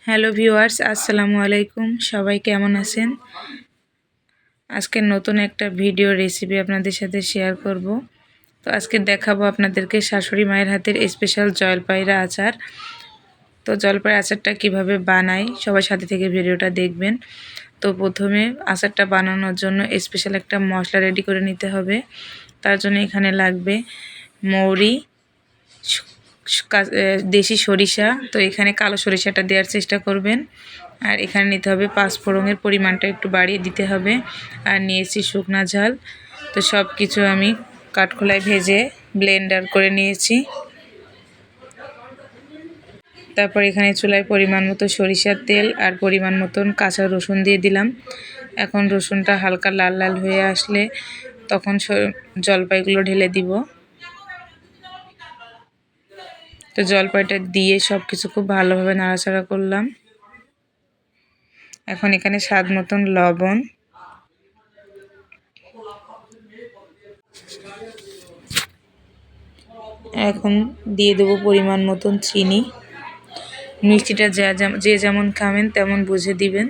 Hello viewers, আসসালামু আলাইকুম। সবাই কেমন আছেন? আজকে নতুন একটা ভিডিও রেসিপি আপনাদের সাথে শেয়ার করব। তো আজকে দেখাবো আপনাদেরকে শাশুড়ি মায়ের হাতের স্পেশাল জলপাইরা আচার। তো জলপাই আচারটা কিভাবে বানাই, সবার সাথে থেকে ভিডিওটা দেখবেন। তো প্রথমে আচারটা বানানোর জন্য স্পেশাল একটা মশলা রেডি করে নিতে হবে। তার জন্য এখানে লাগবে মৌরি, দেশি সরিষা। তো এখানে কালো সরিষাটা দেওয়ার চেষ্টা করবেন। আর এখানে নিতে হবে পাঁচফোড়নের পরিমাণটা একটু বাড়িয়ে দিতে হবে। আর নিয়েছি শুকনা ঝাল। তো সব কিছু আমি কাঠখোলায় ভেজে ব্লেন্ডার করে নিয়েছি। তারপর এখানে চুলায় পরিমাণ মতো সরিষার তেল আর পরিমাণ মতন কাঁচা রসুন দিয়ে দিলাম। এখন রসুনটা হালকা লাল লাল হয়ে আসলে তখন জলপাইগুলো ঢেলে দিব। তো জলপাইটা দিয়ে সব কিছু খুব ভালোভাবে নাড়াচাড়া করলাম। এখন এখানে স্বাদ মতন লবণ, এখন দিয়ে দেবো পরিমাণ মতন চিনি। মিষ্টিটা যে যেমন খাবেন তেমন বুঝে দিবেন।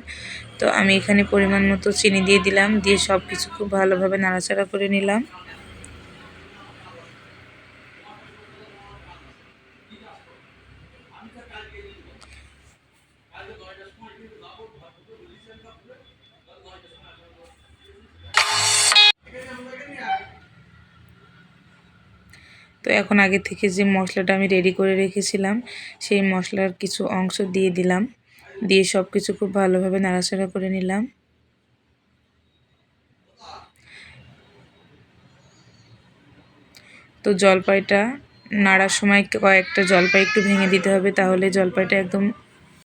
তো আমি এখানে পরিমাণ মতো চিনি দিয়ে দিলাম, দিয়ে সব কিছু খুব ভালোভাবে নাড়াচাড়া করে নিলাম। তো এখন আগে থেকে যে মশলাটা আমি রেডি করে রেখেছিলাম সেই মশলার কিছু অংশ দিয়ে দিলাম, দিয়ে সব কিছু খুব ভালোভাবে নাড়াচাড়া করে নিলাম। তো জলপাইটা নাড়ার সময় কয়েকটা জলপাই একটু ভেঙে দিতে হবে, তাহলে জলপাইটা একদম